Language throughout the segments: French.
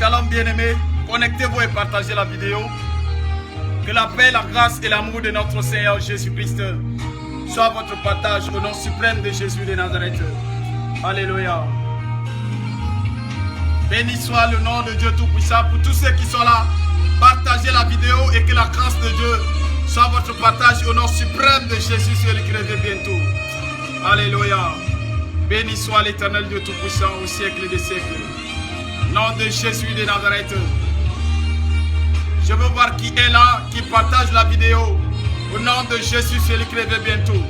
Shalom bien-aimés, connectez-vous et partagez la vidéo. Que la paix, la grâce et l'amour de notre Seigneur Jésus-Christ soit votre partage au nom suprême de Jésus de Nazareth. Alléluia. Béni soit le nom de Dieu Tout-Puissant. Pour tous ceux qui sont là, partagez la vidéo et que la grâce de Dieu soit votre partage au nom suprême de Jésus, celui qui revient bientôt. Alléluia. Béni soit l'Éternel Dieu Tout-Puissant au siècle des siècles. Nom de Jésus de Nazareth. Je veux voir qui est là, qui partage la vidéo. Au nom de Jésus, celui qui revient bientôt.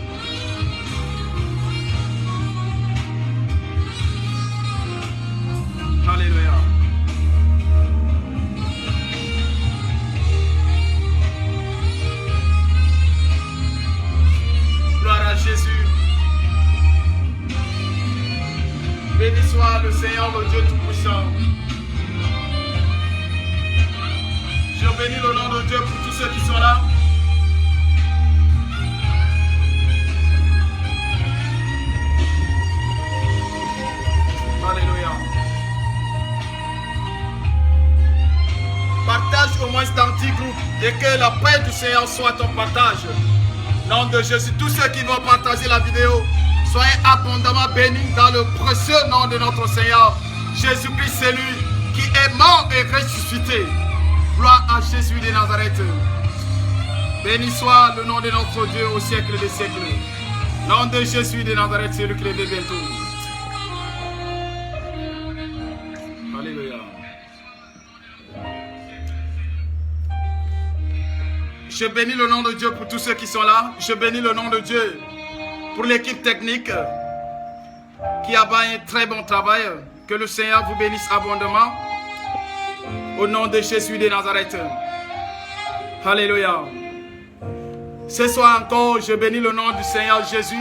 Alléluia. Gloire à Jésus. Béni soit le Seigneur, le Dieu Tout-Puissant. Je bénis le nom de Dieu pour tous ceux qui sont là. Alléluia. Partage au moins dans 10 groupes et que la paix du Seigneur soit ton partage. Nom de Jésus, tous ceux qui vont partager la vidéo, soyez abondamment bénis dans le précieux nom de notre Seigneur. Jésus-Christ, c'est lui qui est mort et ressuscité. Gloire à Jésus de Nazareth. Béni soit le nom de notre Dieu au siècle des siècles. Nom de Jésus de Nazareth, c'est lui qui revient bientôt. Alléluia. Je bénis le nom de Dieu pour tous ceux qui sont là. Je bénis le nom de Dieu pour l'équipe technique qui a fait un très bon travail. Que le Seigneur vous bénisse abondamment. Au nom de Jésus de Nazareth. Alléluia. Ce soir encore, je bénis le nom du Seigneur Jésus.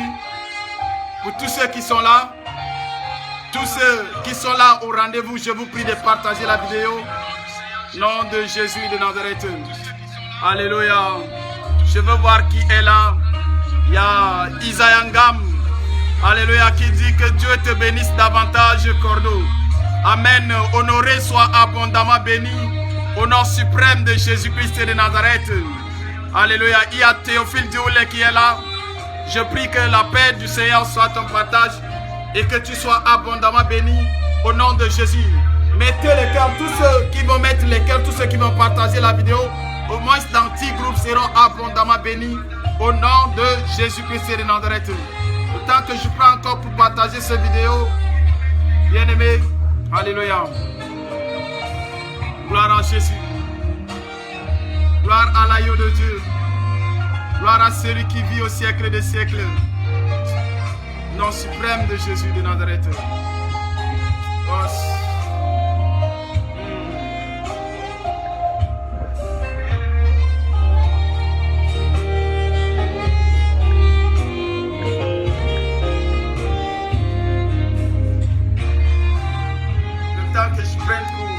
Pour tous ceux qui sont là. Tous ceux qui sont là au rendez-vous, je vous prie de partager la vidéo. Nom de Jésus de Nazareth. Alléluia. Je veux voir qui est là. Il y a Isayangam. Alléluia, qui dit que Dieu te bénisse davantage, Cordo. Amen. Honoré soit abondamment béni au nom suprême de Jésus-Christ de Nazareth. Alléluia. Il y a Théophile Dioulé qui est là. Je prie que la paix du Seigneur soit ton partage et que tu sois abondamment béni au nom de Jésus. Mettez les cœurs, tous ceux qui vont mettre les cœurs, tous ceux qui vont partager la vidéo, au moins dans 10 groupes seront abondamment bénis au nom de Jésus-Christ de Nazareth. Le temps que je prends encore pour partager cette vidéo, bien aimé, alléluia. Gloire à Jésus. Gloire à l'agneau de Dieu. Gloire à celui qui vit au siècle des siècles. Nom suprême de Jésus de Nazareth. Que je prenne pour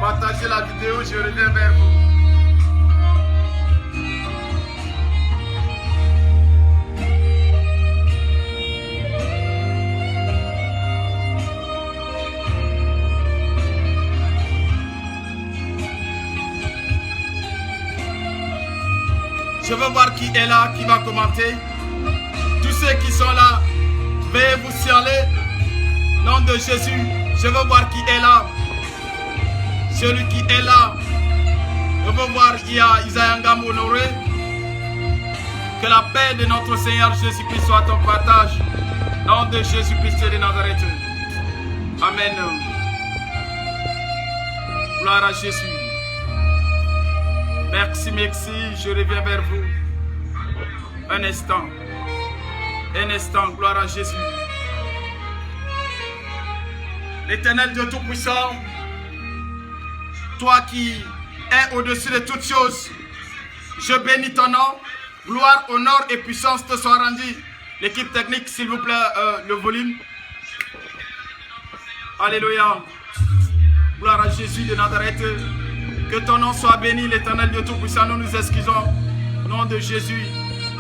partager la vidéo, je reviens vers vous. Je veux voir qui est là, qui va commenter. Tous ceux qui sont là, veuillez vous signaler. Nom de Jésus. Je veux voir qui est là. Celui qui est là. Je veux voir, il y a Isayangam honoré. Que la paix de notre Seigneur Jésus-Christ soit ton partage. Nom de Jésus-Christ de Nazareth. Amen. Gloire à Jésus. Merci, merci. Je reviens vers vous. Un instant. Un instant. Gloire à Jésus. L'Éternel Dieu Tout-Puissant, toi qui es au-dessus de toutes choses, je bénis ton nom. Gloire, honneur et puissance te soient rendus. L'équipe technique, s'il vous plaît, le volume. Alléluia. Gloire à Jésus de Nazareth. Que ton nom soit béni, l'Éternel Dieu Tout-Puissant. Nous nous excusons. Au nom de Jésus.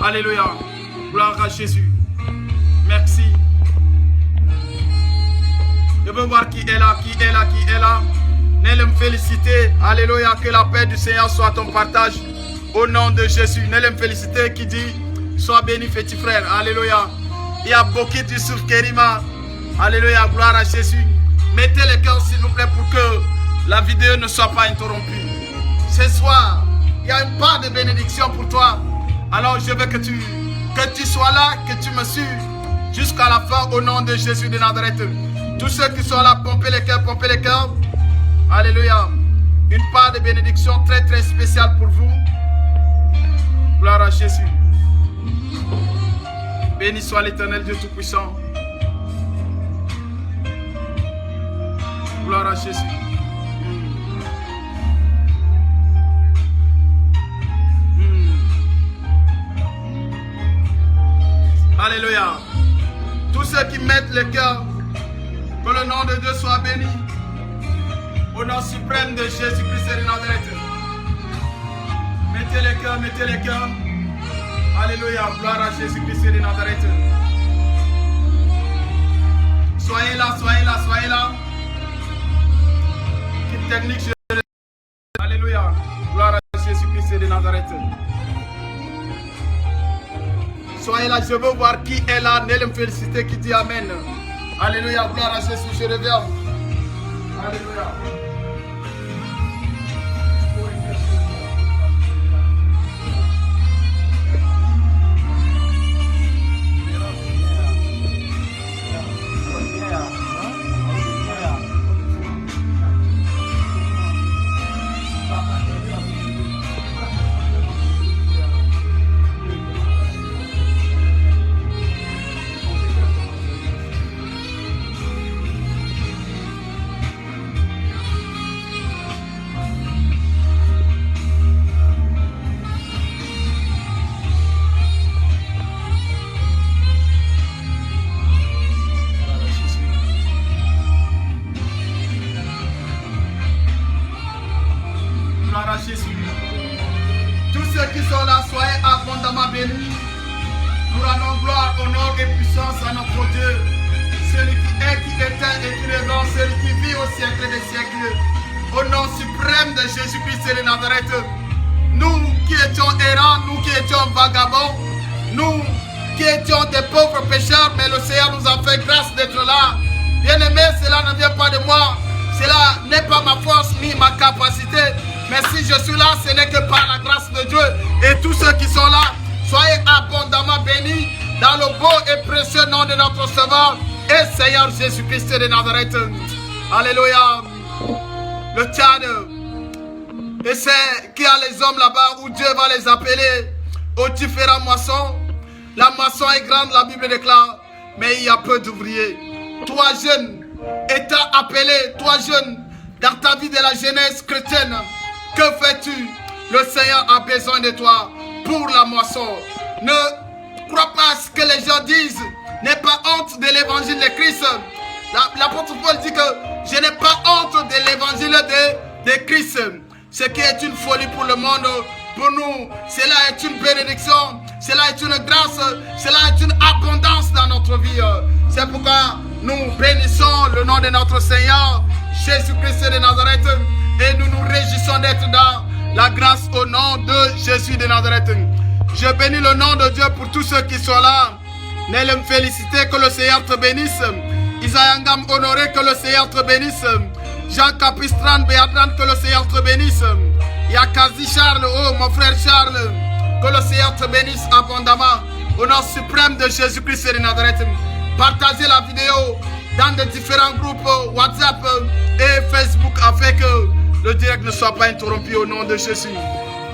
Alléluia. Gloire à Jésus. Merci. Je veux voir qui est là, qui est là, qui est là. N'allez me féliciter. Alléluia. Que la paix du Seigneur soit ton partage. Au nom de Jésus. N'allez me féliciter qui dit sois béni, petit frère. Alléluia. Il y a beaucoup de Youssouf Kerima. Alléluia. Gloire à Jésus. Mettez les cœurs s'il vous plaît pour que la vidéo ne soit pas interrompue. Ce soir, il y a une part de bénédiction pour toi. Alors je veux que tu sois là, que tu me suives jusqu'à la fin au nom de Jésus de Nazareth. Tous ceux qui sont là, pompez les cœurs, pompez les cœurs. Alléluia. Une part de bénédiction très très spéciale pour vous. Gloire à Jésus. Béni soit l'Éternel Dieu Tout-Puissant. Gloire à Jésus. Alléluia. Tous ceux qui mettent le cœur, que le nom de Dieu soit béni. Au nom suprême de Jésus-Christ de Nazareth. Mettez les cœurs, mettez les cœurs. Alléluia. Gloire à Jésus-Christ de Nazareth. Soyez là, soyez là, soyez là. Équipe technique, alléluia. Gloire à Jésus-Christ de Nazareth. Soyez là, je veux voir qui est là. N'allez me féliciter, qui dit Amen. Alléluia, gloire à Jésus, je reviens. Alléluia. Jésus. Tous ceux qui sont là, soyez abondamment bénis. Nous rendons gloire, honneur et puissance à notre Dieu. Celui qui est, qui était et qui reviendra, celui qui vit au siècle des siècles. Au nom suprême de Jésus-Christ de Nazareth. Nous qui étions errants, nous qui étions vagabonds, nous qui étions des pauvres pécheurs, mais le Seigneur nous a fait grâce d'être là. Bien-aimé, cela ne vient pas de moi. Cela n'est pas ma force ni ma capacité. Mais si je suis là, ce n'est que par la grâce de Dieu. Et tous ceux qui sont là, soyez abondamment bénis dans le beau et précieux nom de notre Sauveur et Seigneur Jésus-Christ de Nazareth. Alléluia. Le Tchad. Et c'est qu'il y a les hommes là-bas où Dieu va les appeler aux différentes moissons. La moisson est grande, la Bible déclare, mais il y a peu d'ouvriers. Toi jeune, étant appelé, toi jeune, dans ta vie de la jeunesse chrétienne, que fais-tu? Le Seigneur a besoin de toi pour la moisson. Ne crois pas à ce que les gens disent. N'aie pas honte de l'évangile de Christ. L'apôtre Paul dit que je n'ai pas honte de l'évangile de Christ. Ce qui est une folie pour le monde, pour nous, cela est une bénédiction, cela est une grâce, cela est une abondance dans notre vie. C'est pourquoi nous bénissons le nom de notre Seigneur, Jésus-Christ de Nazareth, et nous nous réjouissons d'être dans la grâce au nom de Jésus de Nazareth. Je bénis le nom de Dieu pour tous ceux qui sont là. N'allez me féliciter, que le Seigneur te bénisse. Isayangam honoré, que le Seigneur te bénisse. Jean Capistran, Béatran, que le Seigneur te bénisse. Yakazi Charles, oh mon frère Charles, que le Seigneur te bénisse abondamment. Au nom suprême de Jésus-Christ de Nazareth. Partagez la vidéo dans des différents groupes WhatsApp et Facebook afin que le direct ne soit pas interrompu au nom de Jésus.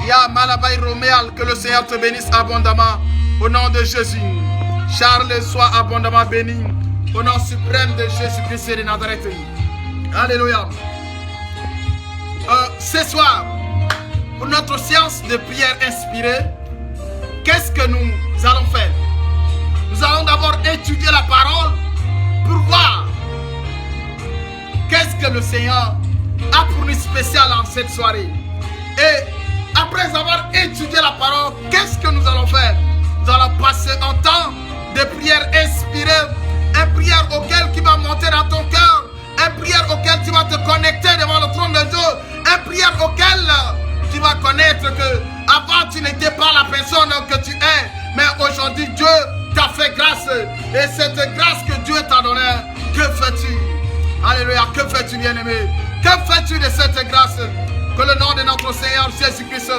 Ya Malabaï Roméal, que le Seigneur te bénisse abondamment au nom de Jésus. Charles, sois abondamment béni au nom suprême de Jésus-Christ de Nazareth. Alléluia. Ce soir, pour notre séance de prière inspirée, qu'est-ce que nous allons faire? Nous allons d'abord étudier la parole pour voir qu'est-ce que le Seigneur a pour nous spécial en cette soirée. Et après avoir étudié la parole, qu'est-ce que nous allons faire? Nous allons passer un temps de prière inspirée, une prière auquel qui va monter dans ton cœur, une prière auquel tu vas te connecter devant le trône de que fais-tu, bien-aimé? Que fais-tu de cette grâce? Que le nom de notre Seigneur Jésus-Christ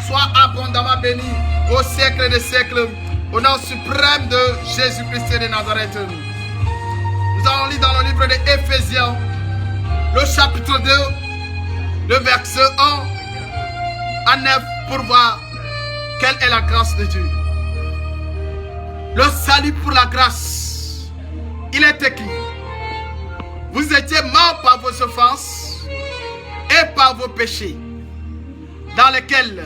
soit abondamment béni au siècle des siècles. Au nom suprême de Jésus-Christ de Nazareth. Nous allons lire dans le livre des Éphésiens, le chapitre 2, le verset 1 à 9, pour voir quelle est la grâce de Dieu. Le salut pour la grâce, il est écrit: vous étiez morts par vos offenses et par vos péchés, dans lesquels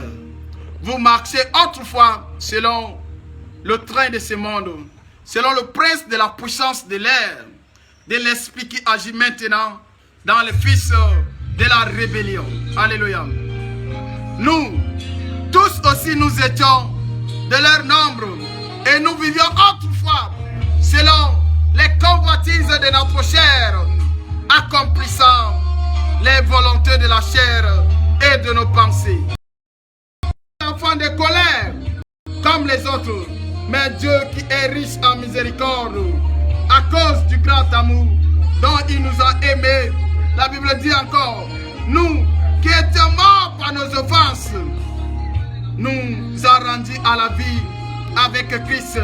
vous marchiez autrefois selon le train de ce monde, selon le prince de la puissance de l'air, de l'esprit qui agit maintenant dans les fils de la rébellion. Alléluia. Nous, tous aussi, nous étions de leur nombre et nous vivions autrefois selon les convoitises de notre chair, accomplissant les volontés de la chair et de nos pensées. Enfants de colère comme les autres, mais Dieu qui est riche en miséricorde, à cause du grand amour dont il nous a aimés, la Bible dit encore, nous qui étions morts par nos offenses, nous a rendus à la vie avec Christ.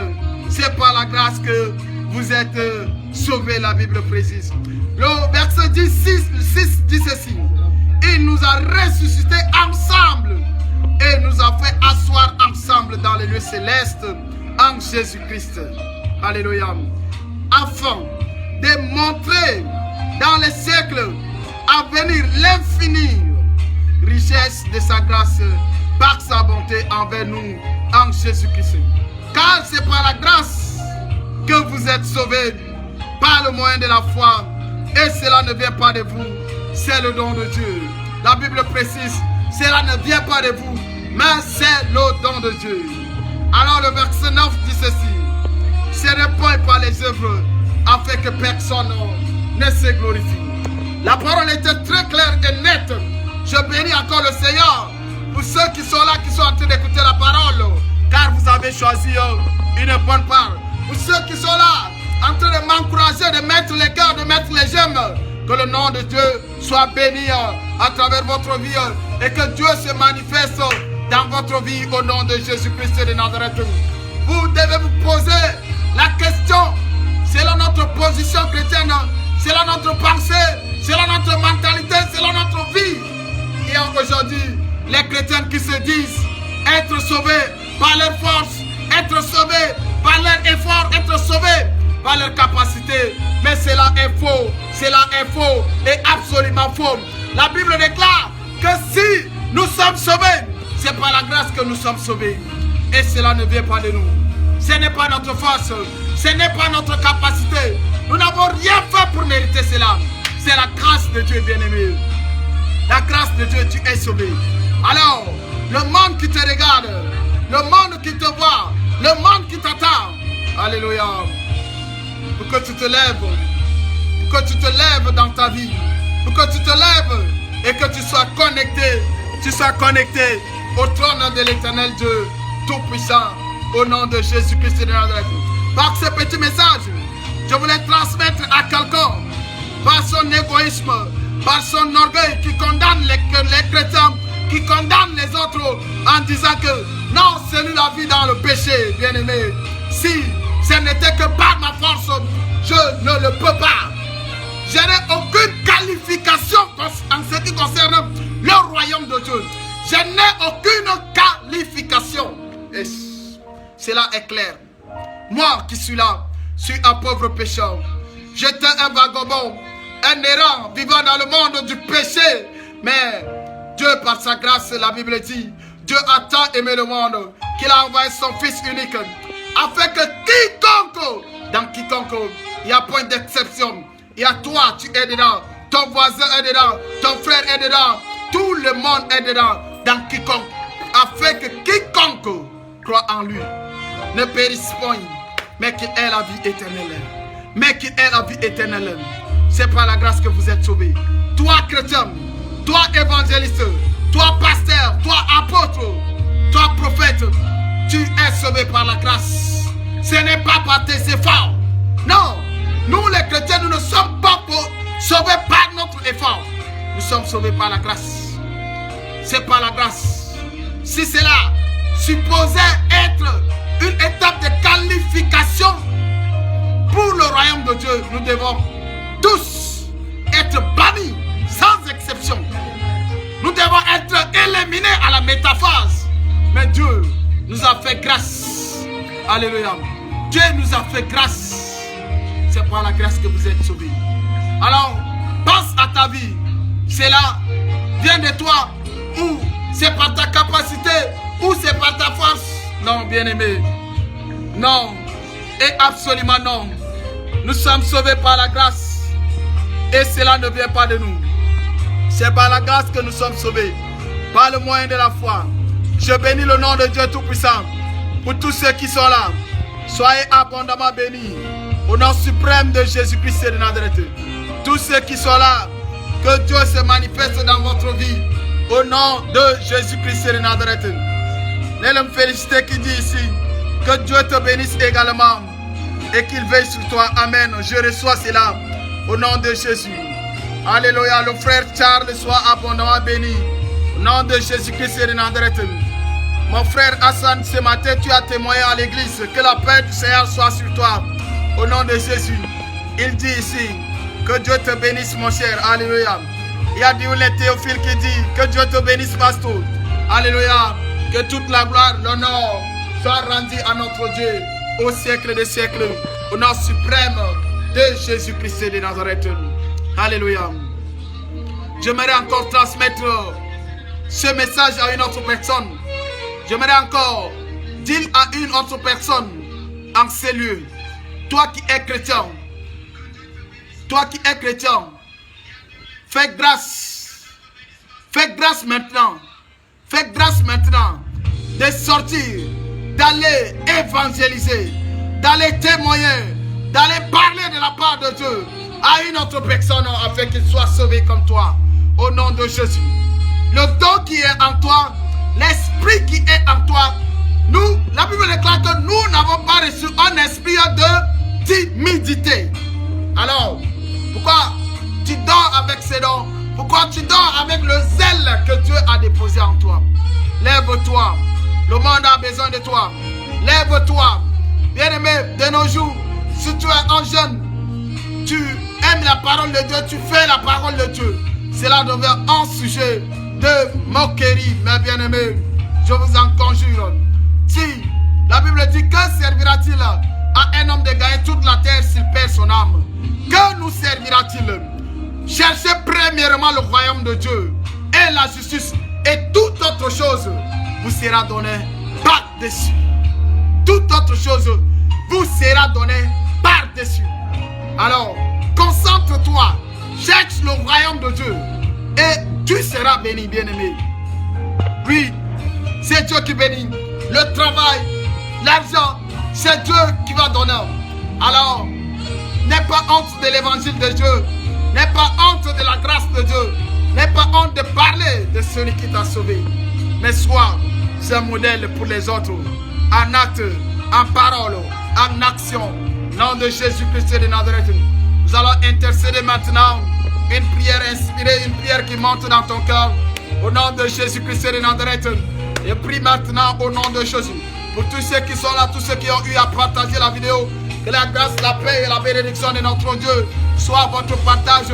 C'est par la grâce que vous êtes sauvés, la Bible précise. Le verset 6 dit ceci: il nous a ressuscités ensemble et nous a fait asseoir ensemble dans les lieux célestes en Jésus-Christ. Alléluia. Afin de montrer dans les siècles à venir l'infinie richesse de sa grâce par sa bonté envers nous en Jésus-Christ. Car c'est par la grâce que vous êtes sauvés par le moyen de la foi, et cela ne vient pas de vous, c'est le don de Dieu. La Bible précise, cela ne vient pas de vous, mais c'est le don de Dieu. Alors le verset 9 dit ceci: ce n'est point par les œuvres afin que personne ne se glorifie. La parole était très claire et nette. Je bénis encore le Seigneur pour ceux qui sont là, qui sont en train d'écouter la parole, car vous avez choisi une bonne part. Pour ceux qui sont là, en train de m'encourager, de mettre les cœurs, de mettre les j'aime, que le nom de Dieu soit béni à travers votre vie et que Dieu se manifeste dans votre vie au nom de Jésus-Christ de Nazareth. Vous devez vous poser la question, selon notre position chrétienne, selon notre pensée, selon notre mentalité, selon notre vie. Il y a aujourd'hui les chrétiens qui se disent être sauvés par leur force, être sauvés par leur effort, être sauvés par leur capacité. Mais cela est faux, cela est faux et absolument faux. La Bible déclare que si nous sommes sauvés, c'est par la grâce que nous sommes sauvés. Et cela ne vient pas de nous. Ce n'est pas notre force, ce n'est pas notre capacité. Nous n'avons rien fait pour mériter cela. C'est la grâce de Dieu, bien-aimé. La grâce de Dieu, tu es sauvé. Alors, le monde qui te regarde, le monde qui te voit, le monde qui t'attend, alléluia, pour que tu te lèves, pour que tu te lèves dans ta vie, pour que tu te lèves et que tu sois connecté au trône de l'éternel Dieu Tout-Puissant, au nom de Jésus-Christ de Nazareth. Par ce petit message, je voulais transmettre à quelqu'un, par son égoïsme, par son orgueil qui condamne les chrétiens, qui condamne les autres en disant que non, c'est lui la vie dans le péché, bien-aimé. Si ce n'était que par ma force, je ne le peux pas. Je n'ai aucune qualification en ce qui concerne le royaume de Dieu. Je n'ai aucune qualification. Et cela est clair. Moi qui suis là, suis un pauvre pécheur. J'étais un vagabond, un errant, vivant dans le monde du péché. Mais Dieu, par sa grâce, la Bible dit, Dieu a tant aimé le monde qu'il a envoyé son Fils unique, afin que quiconque, dans quiconque, il n'y a point d'exception. Il y a toi, tu es dedans, ton voisin est dedans, ton frère est dedans, tout le monde est dedans, dans quiconque, afin que quiconque croit en lui ne périsse point, mais qu'il ait la vie éternelle. Mais qu'il ait la vie éternelle. C'est par la grâce que vous êtes sauvés. Toi chrétien, toi évangéliste, toi pasteur, toi apôtre, toi prophète, tu es sauvé par la grâce. Ce n'est pas par tes efforts. Non, nous les chrétiens, nous ne sommes pas sauvés par sommes sauvés par la grâce. C'est par la grâce. Si cela supposait être une étape de qualification pour le royaume de Dieu, nous devons tous être bannis, sans exception. Nous devons être éliminés à la métaphase. Mais Dieu nous a fait grâce. Alléluia. Dieu nous a fait grâce. C'est par la grâce que vous êtes sauvés. Alors, pense à ta vie. Cela vient de toi, ou c'est par ta capacité, ou c'est par ta force. Non, bien-aimé. Non. Et absolument non. Nous sommes sauvés par la grâce. Et cela ne vient pas de nous. C'est par la grâce que nous sommes sauvés. Par le moyen de la foi. Je bénis le nom de Dieu Tout-Puissant. Pour tous ceux qui sont là. Soyez abondamment bénis. Au nom suprême de Jésus-Christ de Nazareth. Tous ceux qui sont là. Que Dieu se manifeste dans votre vie. Au nom de Jésus-Christ de Nazareth. N'allez me féliciter qui dit ici. Que Dieu te bénisse également. Et qu'il veille sur toi. Amen. Je reçois cela. Au nom de Jésus. Alléluia. Le frère Charles soit abondamment béni. Au nom de Jésus-Christ de Nazareth. Mon frère Hassan, ce matin, tu as témoigné à l'église. Que la paix du Seigneur soit sur toi. Au nom de Jésus. Il dit ici. Que Dieu te bénisse, mon cher. Alléluia. Il y a Dioulé Théophile qui dit. Que Dieu te bénisse, pasteur. Alléluia. Que toute la gloire, l'honneur soit rendue à notre Dieu. Au siècle des siècles. Au nom suprême de Jésus-Christ de Nazareth. Alléluia. J'aimerais encore transmettre ce message à une autre personne. J'aimerais encore dire à une autre personne en ces lieux. Toi qui es chrétien. Toi qui es chrétien. Fais grâce. Fais grâce maintenant. Fais grâce maintenant de sortir, d'aller évangéliser, d'aller témoigner, d'aller parler de la part de Dieu à une autre personne afin qu'il soit sauvé comme toi. Au nom de Jésus. Le don qui est en toi, l'esprit qui est en toi, nous, la Bible déclare que nous n'avons pas reçu un esprit de timidité. Alors, pourquoi tu dors avec ces dons? Pourquoi tu dors avec le zèle que Dieu a déposé en toi? Lève-toi. Le monde a besoin de toi. Lève-toi. Bien-aimé, de nos jours, si tu es un jeune, tu aimes la parole de Dieu, tu fais la parole de Dieu. Cela devient un sujet de moquerie, mes bien-aimés. Je vous en conjure. Si la Bible dit, que servira-t-il à un homme de gagner toute la terre s'il perd son âme? Que nous servira-t-il? Cherchez premièrement le royaume de Dieu et la justice, et toute autre chose vous sera donnée par-dessus. Toute autre chose vous sera donnée par-dessus. Alors, concentre-toi, cherche le royaume de Dieu et tu seras béni, bien-aimé. Oui, c'est Dieu qui bénit. Le travail, l'argent, c'est Dieu qui va donner. Alors, n'aie pas honte de l'évangile de Dieu. N'aie pas honte de la grâce de Dieu. N'aie pas honte de parler de celui qui t'a sauvé. Mais sois un modèle pour les autres. En acte, en parole, en action. Nom de Jésus-Christ de Nazareth. Nous allons intercéder maintenant. Une prière inspirée, une prière qui monte dans ton cœur. Au nom de Jésus-Christ de Nazareth. Et prie maintenant au nom de Jésus. Pour tous ceux qui sont là, tous ceux qui ont eu à partager la vidéo. Que la grâce, la paix et la bénédiction de notre Dieu soit votre partage.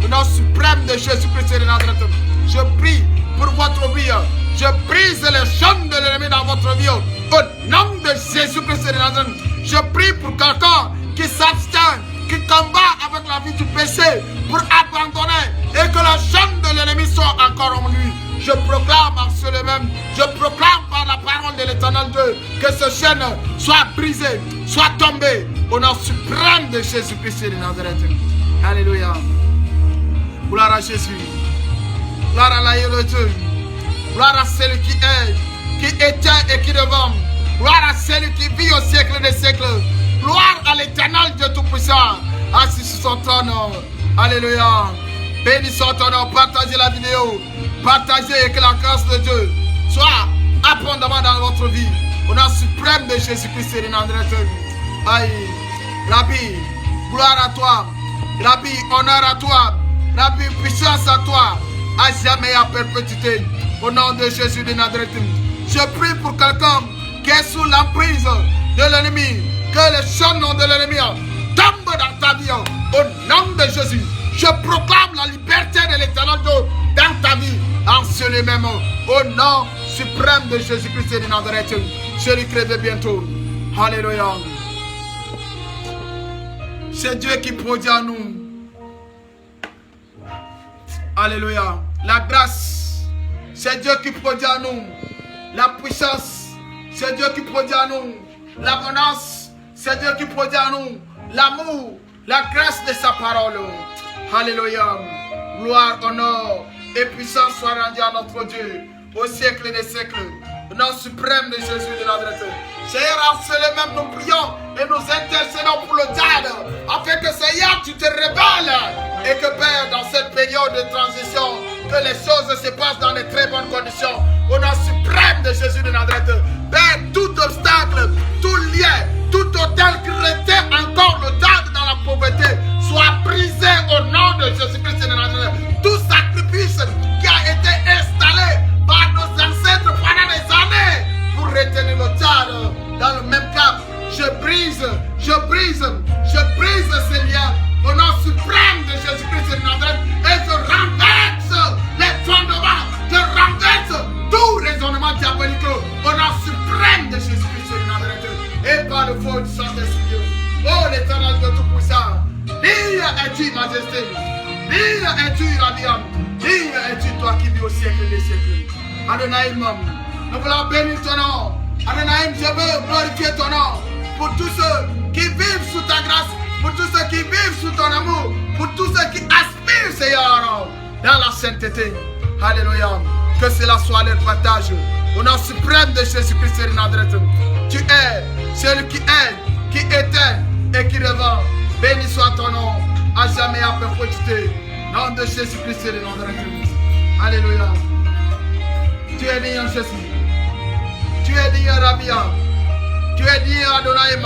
Au nom suprême de Jésus-Christ de Nazareth. Je prie pour votre vie. Je brise les chaînes de l'ennemi dans votre vie. Au nom de Jésus-Christ de Nazareth. Je prie pour quelqu'un qui s'abstient, qui combat avec la vie du péché pour abandonner et que la chaîne de l'ennemi soit encore en lui. Je proclame en ce même, je proclame par la parole de l'Éternel Dieu que ce chaîne soit brisée, soit tombée au nom suprême de Jésus-Christ de Nazareth. Alléluia. Gloire à Jésus. Gloire à l'agneau de Dieu. Gloire à celui qui est, qui était et qui devant. Gloire à celui qui vit au siècle des siècles. Gloire à l'Éternel Dieu Tout-Puissant, assis sur son trône. Alléluia. Bénissons ton nom. Partagez la vidéo. Partagez et que la grâce de Dieu soit abondamment dans votre vie. Au nom suprême de Jésus-Christ de Nazareth. Aïe. Rabbi, gloire à toi. Rabbi, honneur à toi. Rabbi, puissance à toi. à jamais à perpétuité. Au nom de Jésus de Nazareth. Je prie pour quelqu'un qui est sous l'emprise de l'ennemi, que le chaînon de l'ennemi tombe dans ta vie. Au nom de Jésus, je proclame la liberté de l'Éternel dans ta vie, en ce même. Au nom suprême de Jésus-Christ de Nazareth, je lui crève bientôt. Alléluia. C'est Dieu qui produit en nous. Alléluia. La grâce, c'est Dieu qui produit en nous. La puissance, c'est Dieu qui produit en nous. L'abondance, c'est Dieu qui produit en nous. L'amour, la grâce de sa parole. Alléluia. Gloire, honneur et puissance soient rendues à notre Dieu au siècle des siècles. Au nom suprême de Jésus de Nazareth. Seigneur, en ce même nous prions et nous intercédons pour le diable, afin que Seigneur, tu te rebelles et que Père, dans cette période de transition, que les choses se passent dans de très bonnes conditions. Au nom suprême de Jésus de Nazareth. Père, tout obstacle, tout lien, tout hôtel qui retient encore le diable dans la pauvreté, soit brisé au nom de Jésus-Christ de Nazareth. Tout sacrifice qui a été installé par nos ancêtres pendant des années pour retenir le diable dans le même cap, je brise ces liens au nom suprême de Jésus-Christ de Nazareth et je renverse les fondements, je renverse tout raisonnement diabolique au nom suprême de Jésus-Christ de Nazareth et par le feu du Saint-Esprit. Oh l'Éternel de tout-puissant, digne es-tu, majesté, digne es-tu, radiant, digne es-tu, toi qui vis au siècle des siècles. Adonai, nous voulons bénir ton nom. Adonai, je veux glorifier ton nom pour tous ceux qui vivent sous ta grâce, pour tous ceux qui vivent sous ton amour, pour tous ceux qui aspirent, Seigneur, dans la sainteté. Alléluia. Que cela soit leur partage. Au nom suprême de Jésus-Christ de Nazareth. Tu es celui qui est, qui était et qui revient. Béni soit ton nom, à jamais à perpétuité. Nom de Jésus-Christ de Nazareth. Alléluia. Tu es digne, Jésus. Tu es digne, Rabia. Tu es digne, Adonai.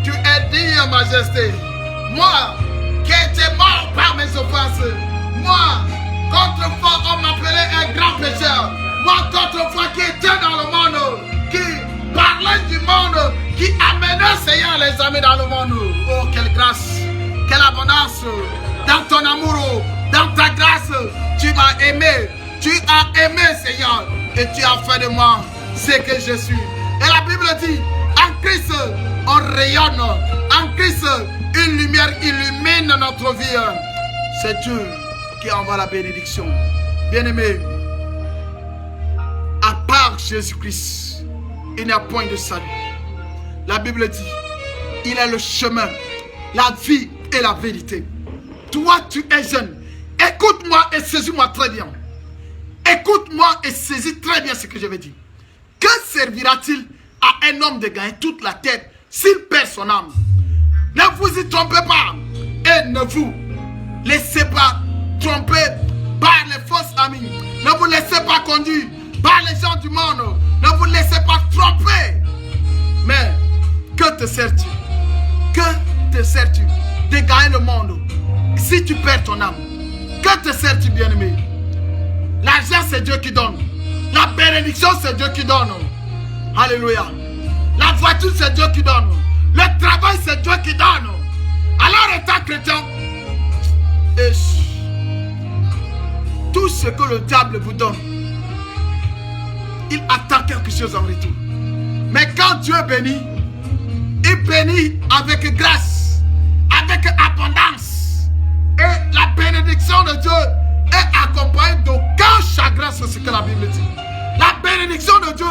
Tu es digne, Majesté. Moi, qui étais mort par mes offenses. Moi, qu'autrefois on m'appelait un grand pécheur. Moi, qu'autrefois qui était dans le monde, qui parlait du monde, qui amenait, Seigneur, les amis dans le monde. Oh, quelle grâce, quelle abondance. Dans ton amour, dans ta grâce, tu m'as aimé. Tu as aimé, Seigneur, et tu as fait de moi ce que je suis. Et la Bible dit, en Christ, on rayonne. En Christ, une lumière illumine notre vie. C'est Dieu qui envoie la bénédiction. Bien-aimé, à part Jésus-Christ, il n'y a point de salut. La Bible dit, il est le chemin, la vie et la vérité. Toi, tu es jeune. Écoute-moi et saisis-moi très bien. Écoute-moi et saisis très bien ce que je vais dire. Que servira-t-il à un homme de gagner toute la terre s'il perd son âme? Ne vous y trompez pas et ne vous laissez pas tromper par les fausses amis. Ne vous laissez pas conduire par les gens du monde. Ne vous laissez pas tromper. Mais que te sers-tu? Que te sers-tu de gagner le monde si tu perds ton âme? Que te sers-tu, bien-aimé? L'argent, c'est Dieu qui donne. La bénédiction, c'est Dieu qui donne. Alléluia. La voiture, c'est Dieu qui donne. Le travail, c'est Dieu qui donne. Alors, étant chrétien, tout ce que le diable vous donne, il attend quelque chose en retour. Mais quand Dieu bénit, il bénit avec grâce, avec abondance. Et la bénédiction de Dieu est accompagnée d'aucun chagrin, c'est ce que la Bible dit. La bénédiction de Dieu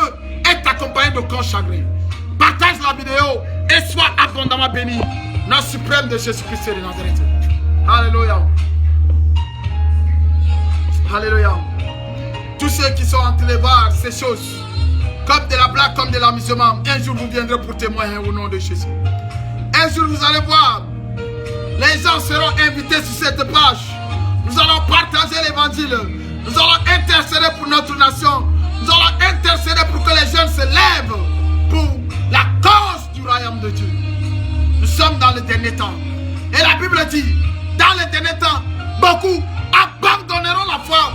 est accompagnée d'aucun chagrin. Partage la vidéo et sois abondamment béni. Nom suprême de Jésus-Christ de Nazareth. Alléluia. Alléluia. Tous ceux qui sont en train de voir ces choses, comme de la blague, comme de l'amusement, un jour vous viendrez pour témoigner au nom de Jésus. Un jour vous allez voir, les gens seront invités sur cette page. Nous allons partager l'évangile. Nous allons intercéder pour notre nation. Nous allons intercéder pour que les jeunes se lèvent pour la cause du royaume de Dieu. Nous sommes dans le dernier temps. Et la Bible dit, dans le dernier temps, beaucoup abandonneront la foi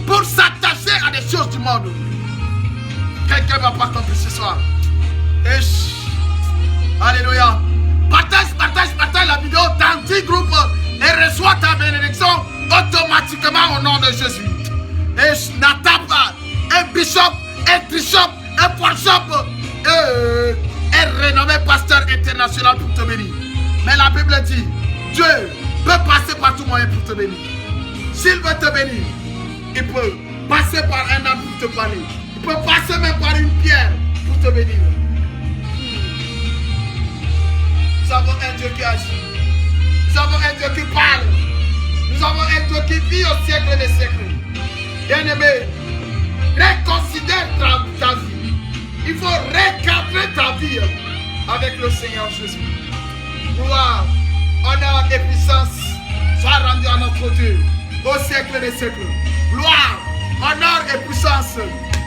pour s'attacher à des choses du monde. Quelqu'un ne va pas compris ce soir. Alléluia. Partage la vidéo dans 10 groupes et reçois ta bénédiction automatiquement au nom de Jésus. Et n'attends pas un bishop, un trishop, un workshop, un renommé pasteur international pour te bénir. Mais la Bible dit, Dieu peut passer par tout moyen pour te bénir. S'il veut te bénir, il peut passer par un arbre pour te parler. Il peut passer même par une pierre pour te bénir. Nous avons un Dieu qui agit. Nous avons un Dieu qui parle. Nous avons un Dieu qui vit au siècle des siècles. Bien-aimé, reconsidère ta vie. Il faut recadrer ta vie avec le Seigneur Jésus. Gloire, honneur et puissance soient rendus à notre Dieu au siècle des siècles. Gloire, honneur et puissance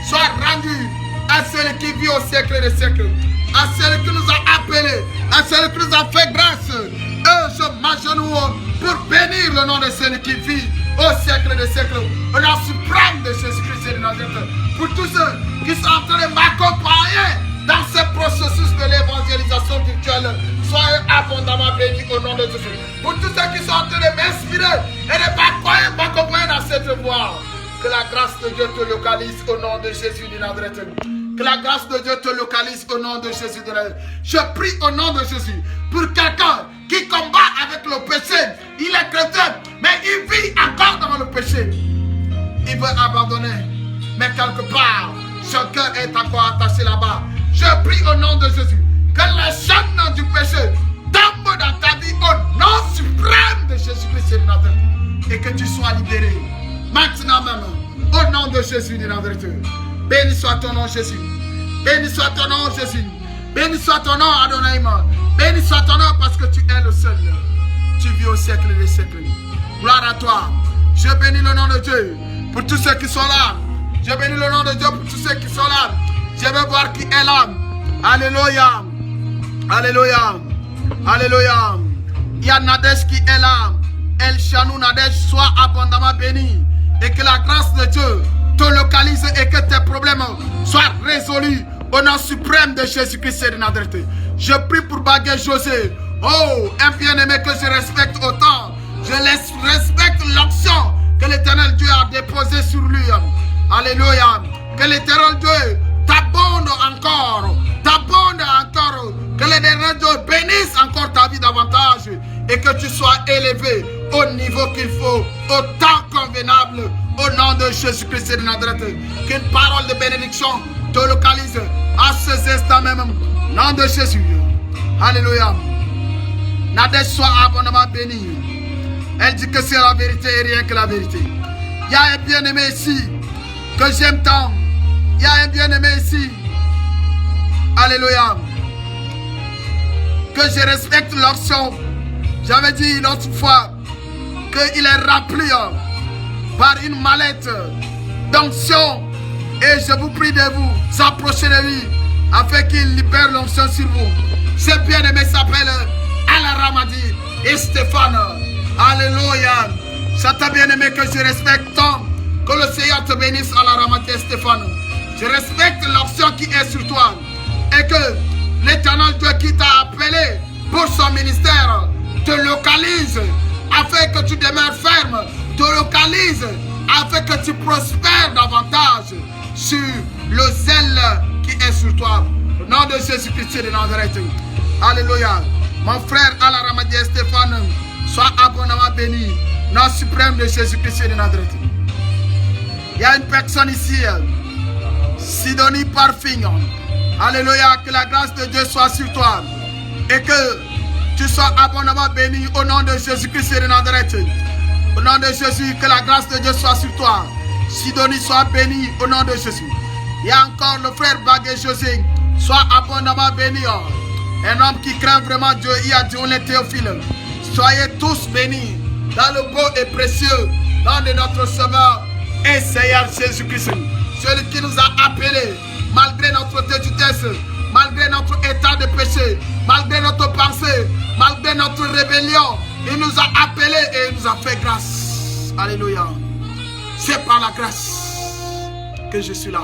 soient rendus à celui qui vit au siècle des siècles, à celui qui nous a appelés, à celui qui nous a fait grâce. Je m'agenouille pour bénir le nom de celui qui vit au siècle des siècles, au nom suprême de Jésus-Christ de Nazareth. Pour tous ceux qui sont en train de m'accompagner dans ce processus de l'évangélisation virtuelle, soyez abondamment bénis au nom de Jésus. Pour tous ceux qui sont en train de m'inspirer et de m'accompagner dans cette voie, que la grâce de Dieu te localise au nom de Jésus de Nazareth. Que la grâce de Dieu te localise au nom de Jésus de Nazareth. Je prie au nom de Jésus pour quelqu'un qui combat avec le péché. Il est chrétien, mais il vit encore dans le péché. Il veut abandonner, mais quelque part, son cœur est encore attaché là-bas. Je prie au nom de Jésus que les chaînes du péché tombent dans ta vie au nom suprême de Jésus-Christ de Nazareth et que tu sois libéré maintenant même au nom de Jésus de Nazareth. Béni soit ton nom, Jésus. Béni soit ton nom, Jésus. Béni soit ton nom, Adonai. Béni soit ton nom parce que tu es le seul. Tu vis au siècle des siècles. Gloire à toi. Je bénis le nom de Dieu pour tous ceux qui sont là. Je bénis le nom de Dieu pour tous ceux qui sont là. Je veux voir qui est là. Alléluia. Alléluia. Alléluia. Il y a Nadège qui est là. El Chanou Nadège, sois abondamment béni. Et que la grâce de Dieu te localise et que tes problèmes soient résolus au nom suprême de Jésus-Christ de Nazareth. Je prie pour Bagué José. Oh, un bien-aimé que je respecte autant. Je respecte l'action que l'Éternel Dieu a déposée sur lui. Alléluia. Que l'Éternel Dieu t'abonde encore. Que l'Éternel Dieu bénisse encore ta vie davantage. Et que tu sois élevé au niveau qu'il faut, au temps convenable, au nom de Jésus-Christ de Nazareth. Qu'une parole de bénédiction te localise à ces instants même, au nom de Jésus. Alléluia. Nadège soit abondamment bénie. Elle dit que c'est la vérité et rien que la vérité. Il y a un bien-aimé ici que j'aime tant. Il y a un bien-aimé ici. Alléluia. Que je respecte l'option. J'avais dit une autre fois qu'il est rempli par une mallette d'onction. Et je vous prie de vous approcher de lui afin qu'il libère l'onction sur vous. Ce bien-aimé s'appelle Al-Ramadi et Stéphane. Alléluia. C'est un bien-aimé que je respecte tant. Que le Seigneur te bénisse, Al-Ramadi et Stéphane. Je respecte l'onction qui est sur toi. Et que l'Éternel Dieu qui t'a appelé pour son ministère te localise afin que tu demeures ferme, te localise afin que tu prospères davantage sur le zèle qui est sur toi. Au nom de Jésus-Christ de Nazareth. Alléluia. Mon frère Al-Ramadi Stéphane, sois abondamment béni. Nom suprême de Jésus-Christ de Nazareth. Il y a une personne ici, Sidonie Parfignon. Alléluia. Que la grâce de Dieu soit sur toi. Et que tu sois abondamment béni au nom de Jésus-Christ de Nazareth. Au nom de Jésus, que la grâce de Dieu soit sur toi. Sidonie soit béni au nom de Jésus. Il y a encore le frère Bagué José. Sois abondamment béni. Un homme qui craint vraiment Dieu. Il a dit on est Théophile. Soyez tous bénis dans le beau et précieux nom de notre Sauveur et Seigneur Jésus-Christ. Celui qui nous a appelés malgré notre détresse, malgré notre état de péché, malgré notre pensée, malgré notre rébellion, il nous a appelés et il nous a fait grâce. Alléluia. C'est par la grâce que je suis là.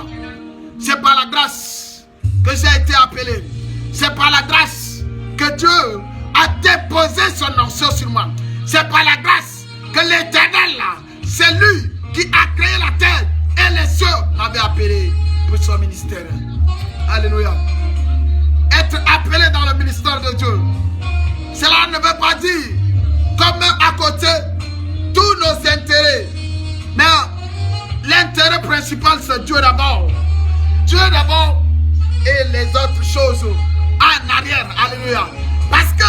C'est par la grâce que j'ai été appelé. C'est par la grâce que Dieu a déposé son onction sur moi. C'est par la grâce que l'Éternel, c'est lui qui a créé la terre et les cieux m'avait appelé pour son ministère. Alléluia. Être appelé dans le ministère de Dieu, cela ne veut pas dire comme à côté tous nos intérêts. Mais l'intérêt principal, c'est Dieu d'abord. Dieu d'abord et les autres choses en arrière. Alléluia. Parce que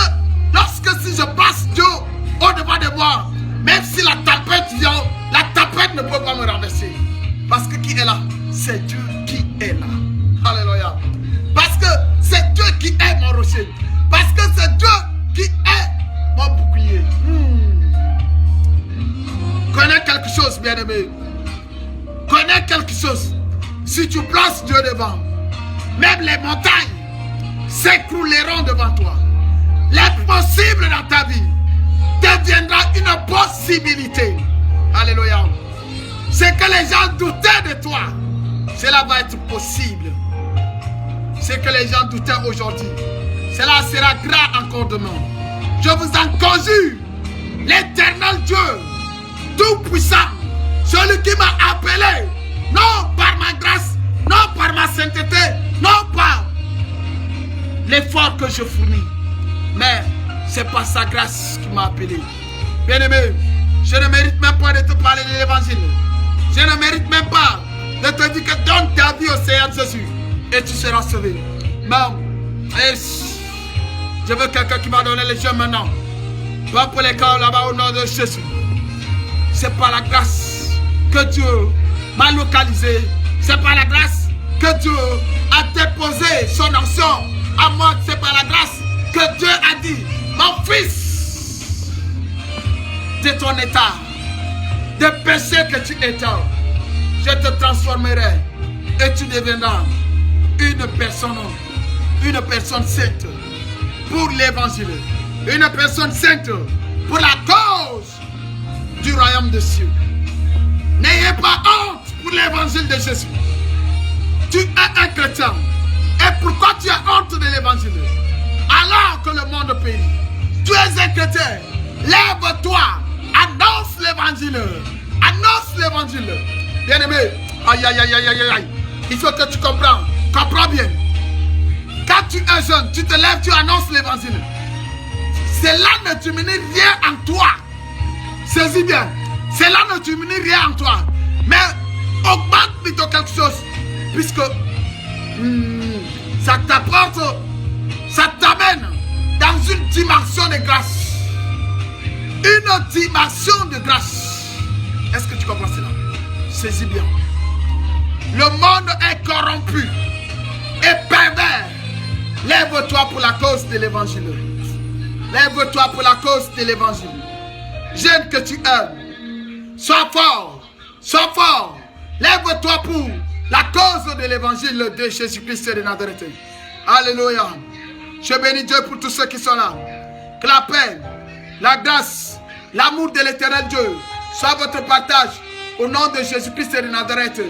lorsque si je passe Dieu au-devant de moi, même si la tempête vient, la tempête ne peut pas me renverser. Parce que qui est là? C'est Dieu qui est là. Alléluia. Parce que c'est Dieu qui est mon rocher. Parce que c'est Dieu qui est mon bouclier. Connais quelque chose, bien-aimé. Connais quelque chose. Si tu places Dieu devant, même les montagnes s'écrouleront devant toi. L'impossible dans ta vie deviendra une possibilité. Alléluia. Ce que les gens doutaient de toi, cela va être possible. Ce que les gens doutaient aujourd'hui, cela sera grand encore demain. Je vous en conjure, l'Éternel Dieu, tout-puissant, celui qui m'a appelé, non par ma grâce, non par ma sainteté, non par l'effort que je fournis, mais c'est par sa grâce qui m'a appelé. Bien-aimé, je ne mérite même pas de te parler de l'évangile. Je ne mérite même pas de te dire que donne ta vie au Seigneur Jésus et tu seras sauvé. Mais je veux quelqu'un qui m'a donné les yeux maintenant. Va pour les corps là-bas au nom de Jésus. C'est par la grâce que Dieu m'a localisé. C'est par la grâce que Dieu a déposé son onction à moi. C'est par la grâce que Dieu a dit, mon fils, de ton état, de péché que tu étais, je te transformerai et tu deviendras une personne sainte pour l'évangile, une personne sainte pour la cause du royaume des cieux. N'ayez pas honte pour l'évangile de Jésus. Tu es un chrétien. Et pourquoi tu as honte de l'évangile alors que le monde périt? Tu es un chrétien. Lève-toi. Annonce l'évangile. Annonce l'évangile. Bien-aimé, aïe, aïe, aïe, aïe, aïe, aïe. Il faut que tu comprennes. Comprends bien. Quand tu es jeune, tu te lèves, tu annonces l'évangile. Cela ne diminue rien en toi. Saisis bien. Cela ne diminue rien en toi. Mais augmente plutôt quelque chose. Puisque ça t'apporte, ça t'amène dans une dimension de grâce. Une dimension de grâce. Est-ce que tu comprends cela? Saisis bien. Le monde est corrompu et pervers. Lève-toi pour la cause de l'évangile. Lève-toi pour la cause de l'évangile. Jeune que tu aimes, sois fort, sois fort. Lève-toi pour la cause de l'évangile de Jésus-Christ de Nazareth. Alléluia. Je bénis Dieu pour tous ceux qui sont là. Que la paix, la grâce, l'amour de l'éternel Dieu soit votre partage au nom de Jésus-Christ de Nazareth.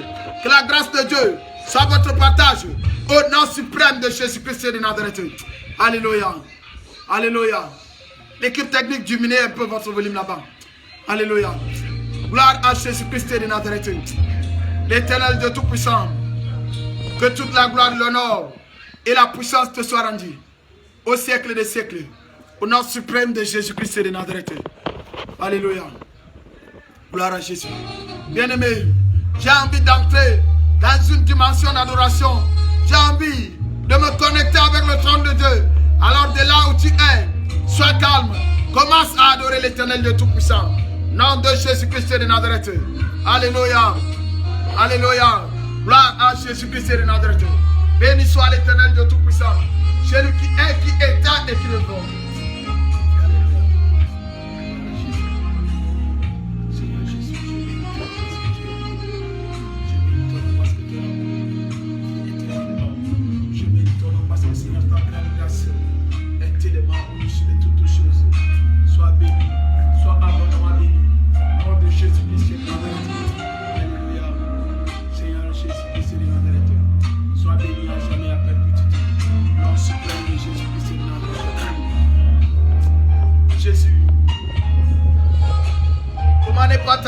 Que la grâce de Dieu soit votre partage au nom suprême de Jésus-Christ de Nazareth. Alléluia. Alléluia. L'équipe technique, diminuez un peu votre volume là-bas. Alléluia. Gloire à Jésus-Christ de Nazareth. L'éternel Dieu tout-puissant. Que toute la gloire, l'honneur et la puissance te soient rendues au siècle des siècles. Au nom suprême de Jésus-Christ de Nazareth. Alléluia. Gloire à Jésus. Bien-aimé, j'ai envie d'entrer dans une dimension d'adoration. J'ai envie de me connecter avec le trône de Dieu. Alors de là où tu es, sois calme. Commence à adorer l'éternel Dieu tout-puissant. Nom de Jésus-Christ de Nazareth. Alléluia. Alléluia. Gloire à Jésus-Christ de Nazareth. Béni soit l'éternel Dieu tout-puissant. Celui qui est et qui répond.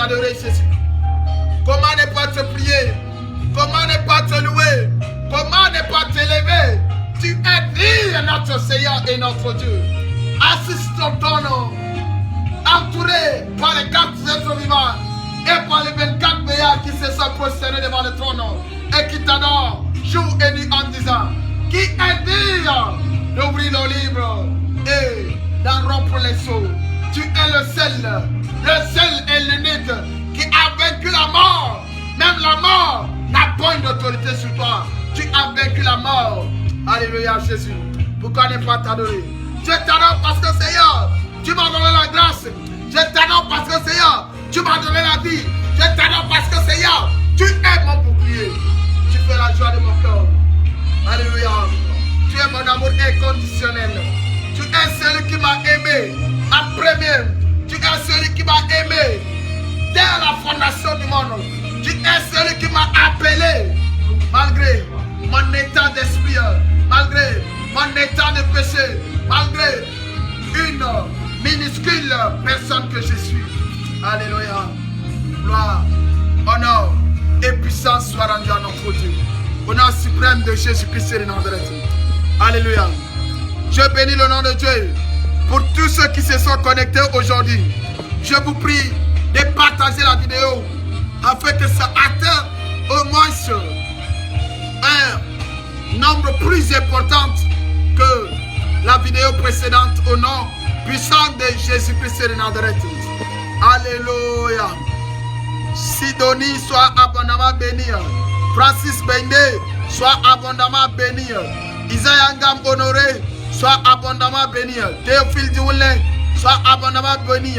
t'adorer, Jésus? Comment ne pas te prier? Comment ne pas te louer? Comment ne pas t'élever? Tu es digne, notre Seigneur et notre Dieu. Assiste ton trône, entouré par les 4 êtres vivants et par les 24 veillards qui se sont prosternés devant le trône et qui t'adorent jour et nuit en disant: qui est digne d'ouvrir le livre et d'en rompre les sceaux? Tu es le seul et l'unique qui a vaincu la mort. Même la mort n'a point d'autorité sur toi. Tu as vaincu la mort. Alléluia, Jésus. Pourquoi ne pas t'adorer? Je t'adore parce que, Seigneur, tu m'as donné la grâce. Je t'adore parce que, Seigneur, tu m'as donné la vie. Je t'adore parce que, Seigneur, tu es mon bouclier. Tu fais la joie de mon cœur. Alléluia. Tu es mon amour inconditionnel. Tu es celui qui m'a aimé en premier. Tu es celui qui m'a aimé dès la fondation du monde. Tu es celui qui m'a appelé malgré mon état d'esprit, malgré mon état de péché, malgré une minuscule personne que je suis. Alléluia. Gloire, honneur et puissance soient rendus à notre Dieu. Au nom suprême de Jésus-Christ de Nazareth. Alléluia. Je bénis le nom de Dieu pour tous ceux qui se sont connectés aujourd'hui. Je vous prie de partager la vidéo afin que ça atteigne au moins un nombre plus important que la vidéo précédente au nom puissant de Jésus-Christ de Nazareth. Alléluia. Sidonie soit abondamment béni. Francis Bende soit abondamment béni. Isaiah Ngam Honoré soit abondamment béni. Théophile Dioulin soit abondamment béni.